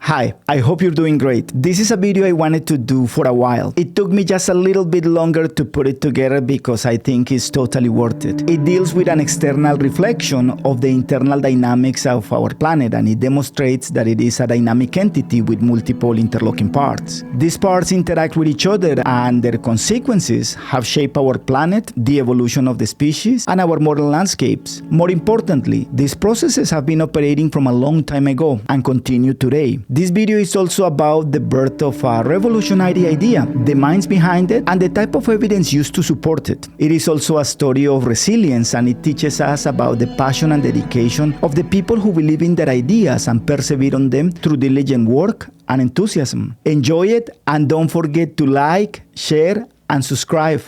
Hi, I hope you're doing great. This is a video I wanted to do for a while. It took me just a little bit longer to put it together because I think it's totally worth it. It deals with an external reflection of the internal dynamics of our planet, and it demonstrates that it is a dynamic entity with multiple interlocking parts. These parts interact with each other, and their consequences have shaped our planet, the evolution of the species, and our modern landscapes. More importantly, these processes have been operating from a long time ago and continue today. This video is also about the birth of a revolutionary idea, the minds behind it, and the type of evidence used to support it. It is also a story of resilience, and it teaches us about the passion and dedication of the people who believe in their ideas and persevere on them through diligent work and enthusiasm. Enjoy it, and don't forget to like, share, and subscribe.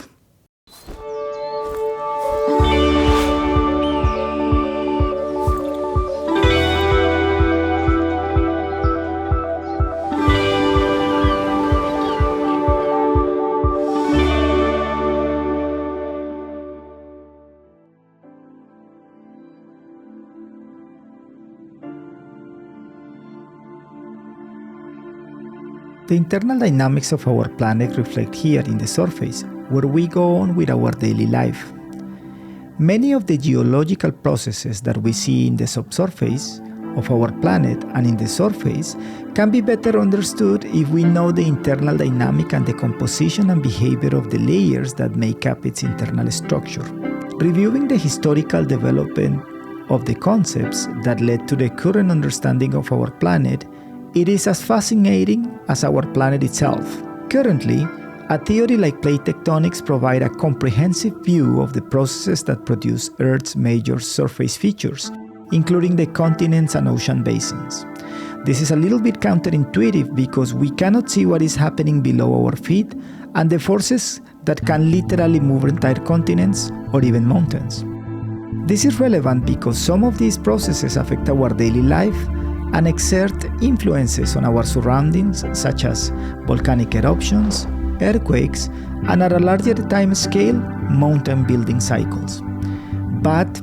The internal dynamics of our planet reflect here in the surface, where we go on with our daily life. Many of the geological processes that we see in the subsurface of our planet and in the surface can be better understood if we know the internal dynamic and the composition and behavior of the layers that make up its internal structure. Reviewing the historical development of the concepts that led to the current understanding of our planet, it is as fascinating as our planet itself. Currently, a theory like plate tectonics provides a comprehensive view of the processes that produce Earth's major surface features, including the continents and ocean basins. This is a little bit counterintuitive because we cannot see what is happening below our feet and the forces that can literally move entire continents or even mountains. This is relevant because some of these processes affect our daily life and exert influences on our surroundings, such as volcanic eruptions, earthquakes, and at a larger time scale, mountain building cycles. But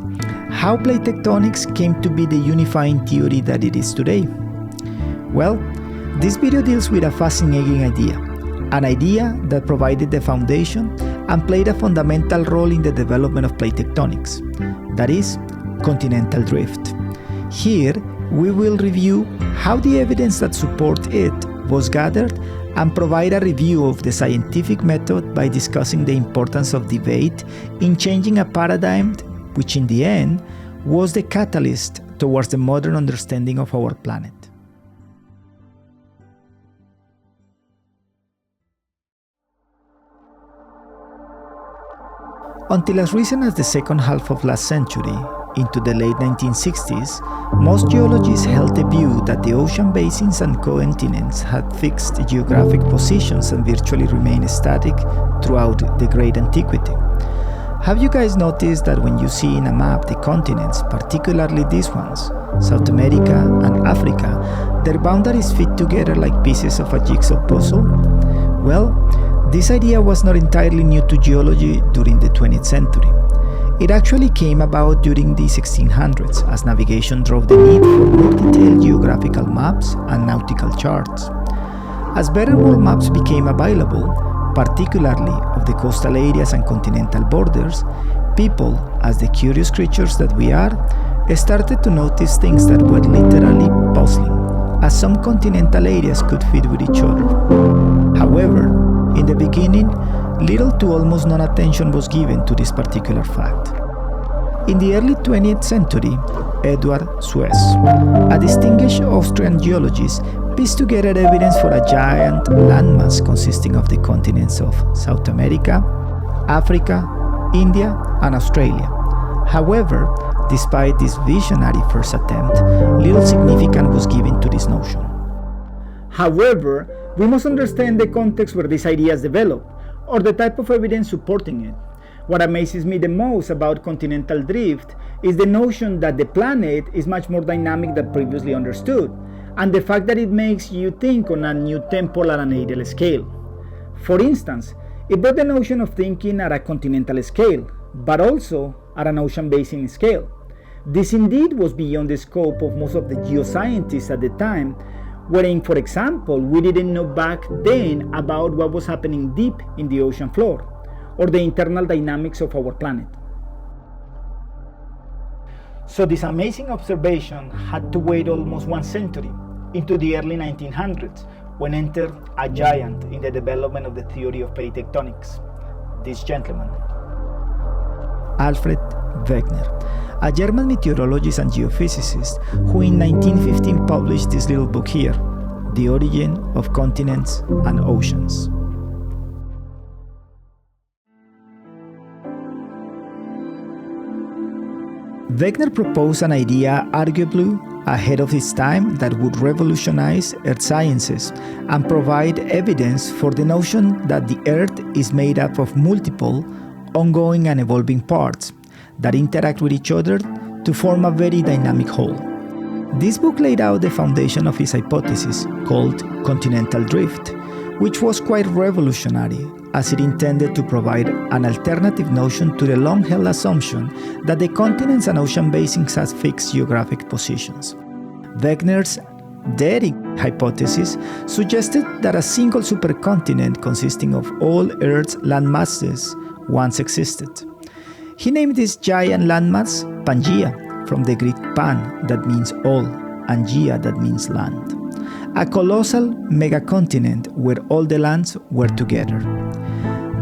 how plate tectonics came to be the unifying theory that it is today? Well, this video deals with a fascinating idea, an idea that provided the foundation and played a fundamental role in the development of plate tectonics, that is, continental drift. Here, we will review how the evidence that supports it was gathered and provide a review of the scientific method by discussing the importance of debate in changing a paradigm which in the end was the catalyst towards the modern understanding of our planet. Until as recent as the second half of last century, into the late 1960s, most geologists held the view that the ocean basins and continents had fixed geographic positions and virtually remained static throughout the Great Antiquity. Have you guys noticed that when you see in a map the continents, particularly these ones, South America and Africa, their boundaries fit together like pieces of a jigsaw puzzle? Well, this idea was not entirely new to geology during the 20th century. It actually came about during the 1600s as navigation drove the need for more detailed geographical maps and nautical charts. As better world maps became available, particularly of the coastal areas and continental borders, people, as the curious creatures that we are, started to notice things that were literally puzzling, as some continental areas could fit with each other. However, in the beginning, little to almost no attention was given to this particular fact. In the early 20th century, Edward Suess, a distinguished Austrian geologist, pieced together evidence for a giant landmass consisting of the continents of South America, Africa, India, and Australia. However, despite this visionary first attempt, little significance was given to this notion. However, we must understand the context where these ideas developed, or the type of evidence supporting it. What amazes me the most about continental drift is the notion that the planet is much more dynamic than previously understood, and the fact that it makes you think on a new temporal and aerial scale. For instance, it brought the notion of thinking at a continental scale, but also at an ocean basin scale. This indeed was beyond the scope of most of the geoscientists at the time, wherein, for example, we didn't know back then about what was happening deep in the ocean floor, or the internal dynamics of our planet. So this amazing observation had to wait almost 1 century, into the early 1900s, when entered a giant in the development of the theory of plate tectonics, this gentleman, Alfred Wegener, a German meteorologist and geophysicist who in 1915 published this little book here, The Origin of Continents and Oceans. Wegener proposed an idea arguably ahead of its time that would revolutionize earth sciences and provide evidence for the notion that the Earth is made up of multiple, ongoing and evolving parts that interact with each other to form a very dynamic whole. This book laid out the foundation of his hypothesis, called Continental Drift, which was quite revolutionary, as it intended to provide an alternative notion to the long-held assumption that the continents and ocean basins had fixed geographic positions. Wegener's daring hypothesis suggested that a single supercontinent consisting of all Earth's landmasses once existed. He named this giant landmass Pangaea, from the Greek pan, that means all, and Gaea, that means land. A colossal megacontinent where all the lands were together.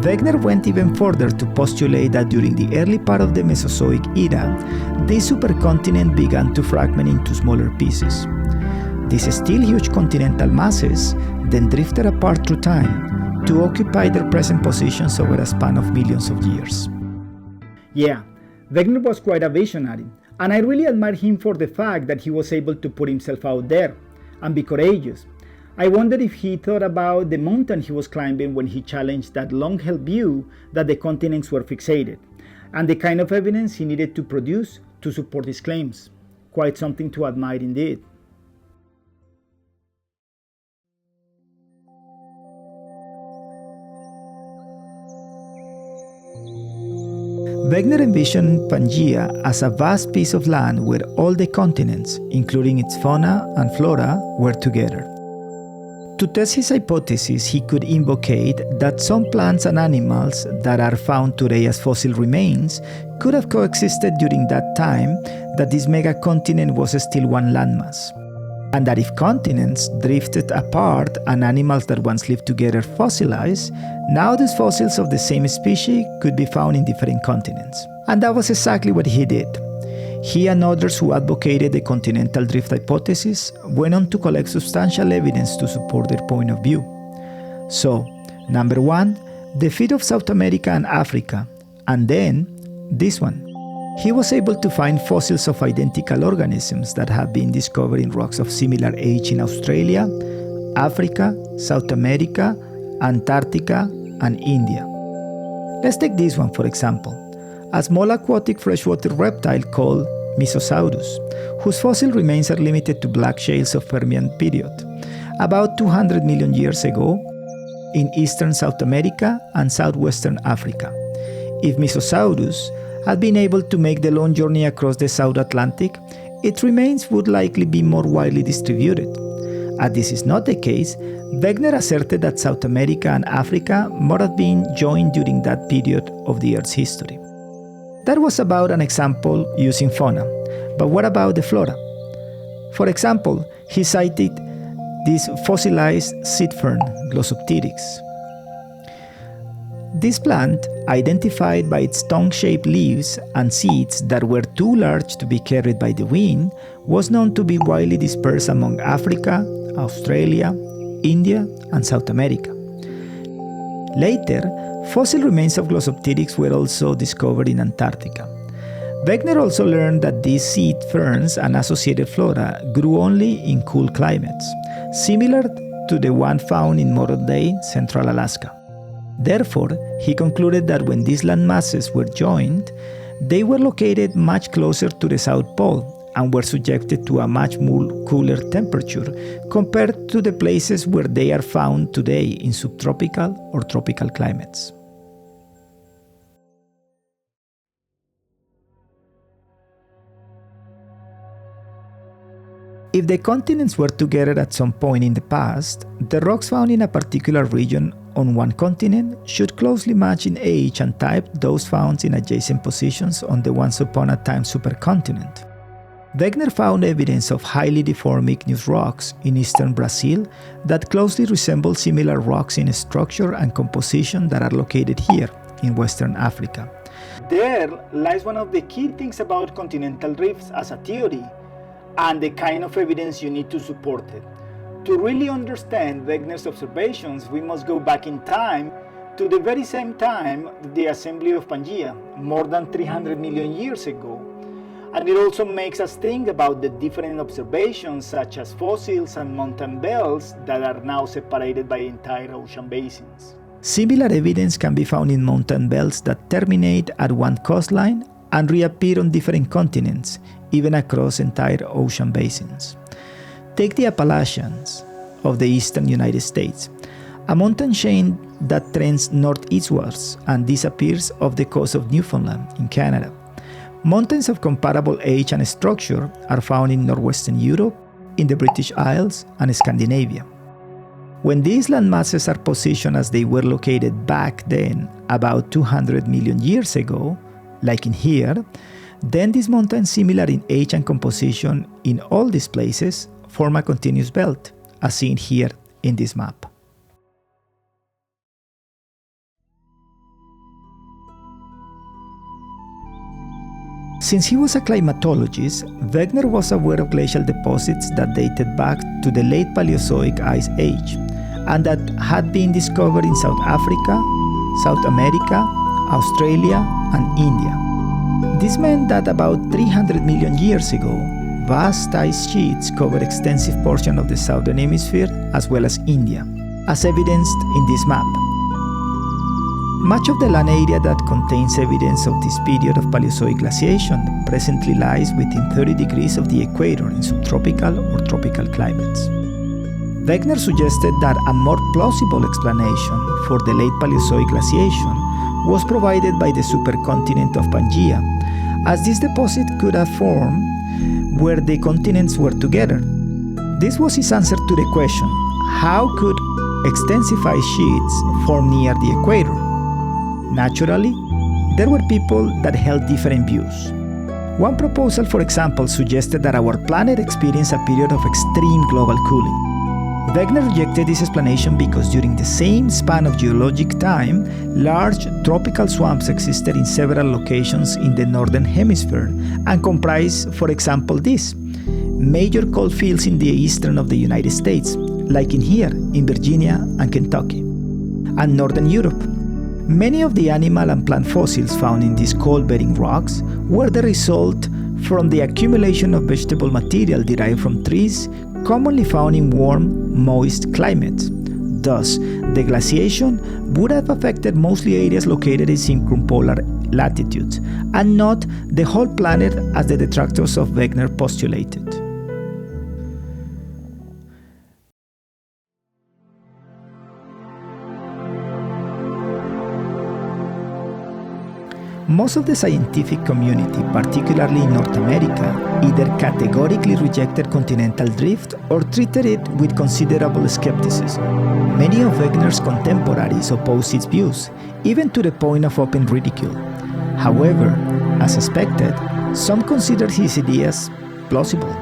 Wegener went even further to postulate that during the early part of the Mesozoic era, this supercontinent began to fragment into smaller pieces. These still huge continental masses then drifted apart through time to occupy their present positions over a span of millions of years. Yeah, Wegener was quite a visionary, and I really admire him for the fact that he was able to put himself out there and be courageous. I wonder if he thought about the mountain he was climbing when he challenged that long-held view that the continents were fixated, and the kind of evidence he needed to produce to support his claims. Quite something to admire indeed. Wegener envisioned Pangaea as a vast piece of land where all the continents, including its fauna and flora, were together. To test his hypothesis, he could invocate that some plants and animals that are found today as fossil remains could have coexisted during that time that this megacontinent was still one landmass. And that if continents drifted apart and animals that once lived together fossilized, now these fossils of the same species could be found in different continents. And that was exactly what he did. He and others who advocated the continental drift hypothesis went on to collect substantial evidence to support their point of view. So, number one, the feet of South America and Africa, and then this one. He was able to find fossils of identical organisms that have been discovered in rocks of similar age in Australia, Africa, South America, Antarctica, and India. Let's take this one for example, a small aquatic freshwater reptile called Mysosaurus, whose fossil remains are limited to black shales of Permian period, about 200 million years ago, in eastern South America and southwestern Africa. If Mysosaurus had been able to make the long journey across the South Atlantic, its remains would likely be more widely distributed. As this is not the case, Wegener asserted that South America and Africa might have been joined during that period of the Earth's history. That was about an example using fauna, but what about the flora? For example, he cited this fossilized seed fern, Glossopteryx. This plant, identified by its tongue-shaped leaves and seeds that were too large to be carried by the wind, was known to be widely dispersed among Africa, Australia, India, and South America. Later, fossil remains of Glossopteryx were also discovered in Antarctica. Wegener also learned that these seed ferns and associated flora grew only in cool climates, similar to the one found in modern-day Central Alaska. Therefore, he concluded that when these land masses were joined, they were located much closer to the South Pole and were subjected to a much more cooler temperature compared to the places where they are found today in subtropical or tropical climates. If the continents were together at some point in the past, the rocks found in a particular region on one continent should closely match in age and type those found in adjacent positions on the once upon a time supercontinent. Wegener found evidence of highly deformed igneous rocks in eastern Brazil that closely resemble similar rocks in structure and composition that are located here in Western Africa. There lies one of the key things about continental drifts as a theory, and the kind of evidence you need to support it. To really understand Wegener's observations, we must go back in time to the very same time the assembly of Pangaea, more than 300 million years ago. And it also makes us think about the different observations such as fossils and mountain belts that are now separated by entire ocean basins. Similar evidence can be found in mountain belts that terminate at one coastline and reappear on different continents, even across entire ocean basins. Take the Appalachians of the eastern United States, a mountain chain that trends northeastwards and disappears off the coast of Newfoundland in Canada. Mountains of comparable age and structure are found in northwestern Europe, in the British Isles, and Scandinavia. When these landmasses are positioned as they were located back then, about 200 million years ago, like in here, then these mountains, similar in age and composition in all these places, form a continuous belt, as seen here in this map. Since he was a climatologist, Wegener was aware of glacial deposits that dated back to the late Paleozoic Ice Age, and that had been discovered in South Africa, South America, Australia, and India. This meant that about 300 million years ago, vast ice sheets covered extensive portions of the southern hemisphere as well as India, as evidenced in this map. Much of the land area that contains evidence of this period of Paleozoic glaciation presently lies within 30 degrees of the equator in subtropical or tropical climates. Wegener suggested that a more plausible explanation for the late Paleozoic glaciation was provided by the supercontinent of Pangaea, as this deposit could have formed where the continents were together. This was his answer to the question, how could extensive ice sheets form near the equator? Naturally, there were people that held different views. One proposal, for example, suggested that our planet experienced a period of extreme global cooling. Wegener rejected this explanation because during the same span of geologic time, large tropical swamps existed in several locations in the northern hemisphere and comprised, for example, this: major coal fields in the eastern of the United States, like in here, in Virginia and Kentucky, and northern Europe. Many of the animal and plant fossils found in these coal-bearing rocks were the result from the accumulation of vegetable material derived from trees commonly found in warm, moist climates. Thus, the glaciation would have affected mostly areas located in circumpolar latitudes, and not the whole planet as the detractors of Wegener postulated. Most of the scientific community, particularly in North America, either categorically rejected continental drift or treated it with considerable skepticism. Many of Wegener's contemporaries opposed its views, even to the point of open ridicule. However, as expected, some considered his ideas plausible.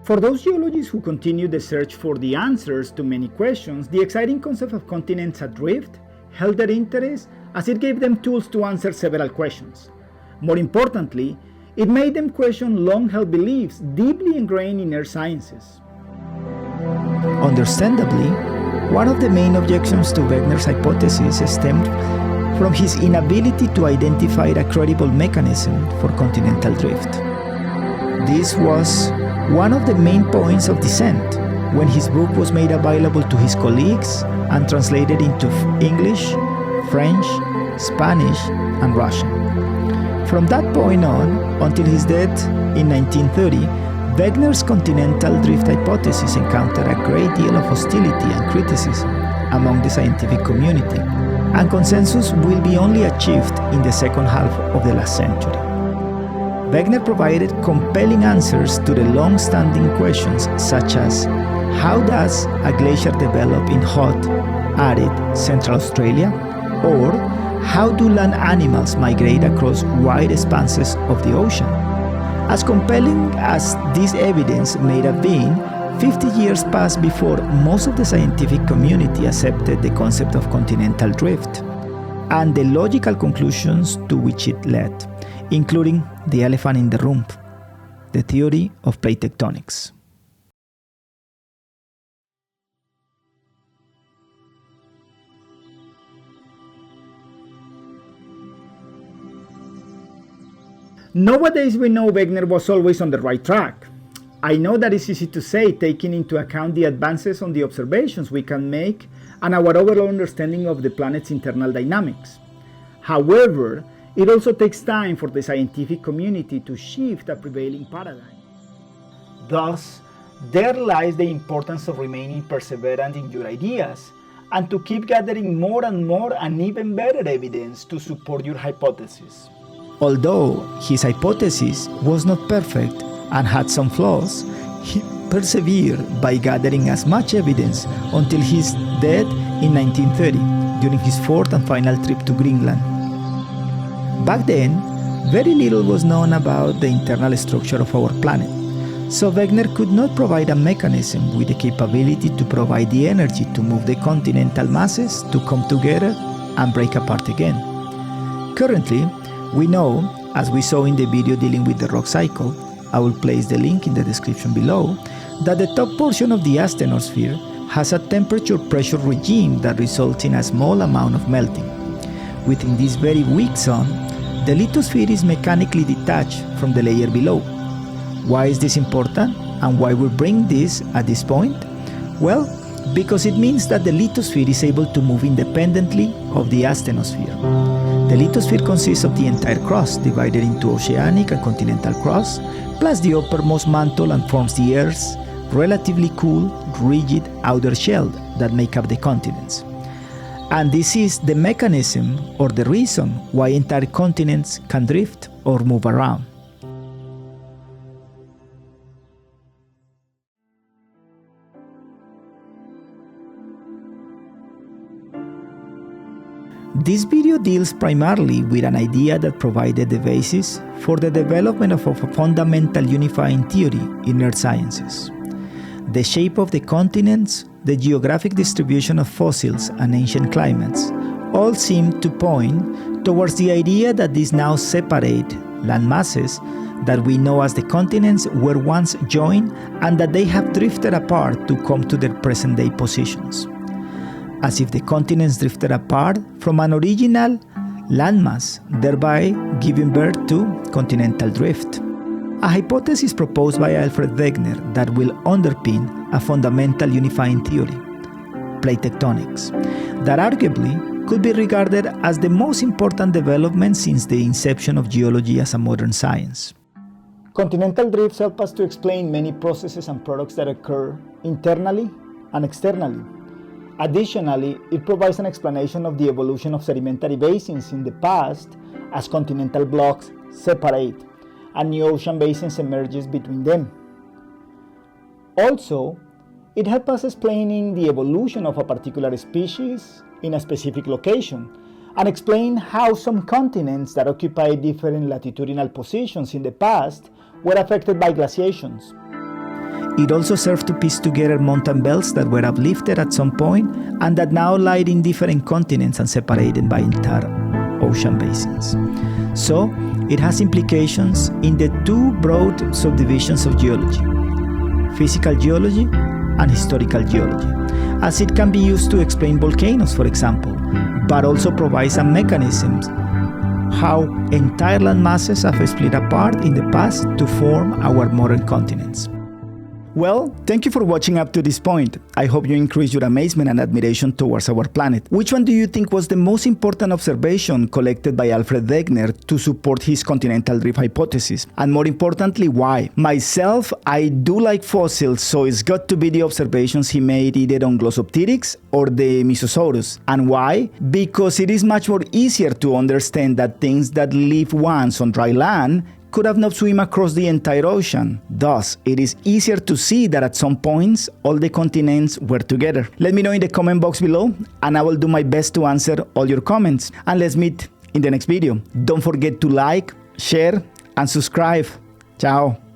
For those geologists who continue the search for the answers to many questions, the exciting concept of continents adrift held their interest as it gave them tools to answer several questions. More importantly, it made them question long-held beliefs deeply ingrained in earth sciences. Understandably, one of the main objections to Wegener's hypothesis stemmed from his inability to identify a credible mechanism for continental drift. This was one of the main points of dissent when his book was made available to his colleagues and translated into English, French, Spanish, and Russian. From that point on, until his death in 1930, Wegener's continental drift hypothesis encountered a great deal of hostility and criticism among the scientific community, and consensus will be only achieved in the second half of the last century. Wegener provided compelling answers to the long-standing questions such as how does a glacier develop in hot, arid Central Australia? Or how do land animals migrate across wide expanses of the ocean? As compelling as this evidence may have been, 50 years passed before most of the scientific community accepted the concept of continental drift and the logical conclusions to which it led, including the elephant in the room, the theory of plate tectonics. Nowadays we know Wegener was always on the right track. I know that it's easy to say, taking into account the advances on the observations we can make and our overall understanding of the planet's internal dynamics. However, it also takes time for the scientific community to shift a prevailing paradigm. Thus, there lies the importance of remaining perseverant in your ideas and to keep gathering more and even better evidence to support your hypothesis. Although his hypothesis was not perfect and had some flaws, he persevered by gathering as much evidence until his death in 1930 during his fourth and final trip to Greenland. Back then, very little was known about the internal structure of our planet, so Wegener could not provide a mechanism with the capability to provide the energy to move the continental masses to come together and break apart again. Currently, we know, as we saw in the video dealing with the rock cycle, I will place the link in the description below, that the top portion of the asthenosphere has a temperature pressure regime that results in a small amount of melting. Within this very weak zone, the lithosphere is mechanically detached from the layer below. Why is this important and why we bring this at this point? Well, because it means that the lithosphere is able to move independently of the asthenosphere. The lithosphere consists of the entire crust divided into oceanic and continental crust, plus the uppermost mantle, and forms the Earth's relatively cool, rigid outer shell that make up the continents. And this is the mechanism or the reason why entire continents can drift or move around. This video deals primarily with an idea that provided the basis for the development of a fundamental unifying theory in earth sciences. The shape of the continents, the geographic distribution of fossils and ancient climates all seem to point towards the idea that these now separate land masses that we know as the continents were once joined and that they have drifted apart to come to their present-day positions, as if the continents drifted apart from an original landmass, thereby giving birth to continental drift. A hypothesis proposed by Alfred Wegener that will underpin a fundamental unifying theory, plate tectonics, that arguably could be regarded as the most important development since the inception of geology as a modern science. Continental drifts help us to explain many processes and products that occur internally and externally. Additionally, it provides an explanation of the evolution of sedimentary basins in the past as continental blocks separate and new ocean basins emerges between them. Also, it helps us explaining the evolution of a particular species in a specific location and explain how some continents that occupy different latitudinal positions in the past were affected by glaciations. It also served to piece together mountain belts that were uplifted at some point and that now lie in different continents and separated by entire ocean basins. So, it has implications in the two broad subdivisions of geology, physical geology and historical geology, as it can be used to explain volcanoes, for example, but also provides a mechanism how entire land masses have split apart in the past to form our modern continents. Well, thank you for watching up to this point. I hope you increased your amazement and admiration towards our planet. Which one do you think was the most important observation collected by Alfred Wegener to support his continental drift hypothesis? And more importantly, why? Myself, I do like fossils, so it's got to be the observations he made either on Glossopteryx or the Mesosaurus. And why? Because it is much more easier to understand that things that live once on dry land could have not swum across the entire ocean. Thus, it is easier to see that at some points, all the continents were together. Let me know in the comment box below, and I will do my best to answer all your comments. And let's meet in the next video. Don't forget to like, share, and subscribe. Ciao.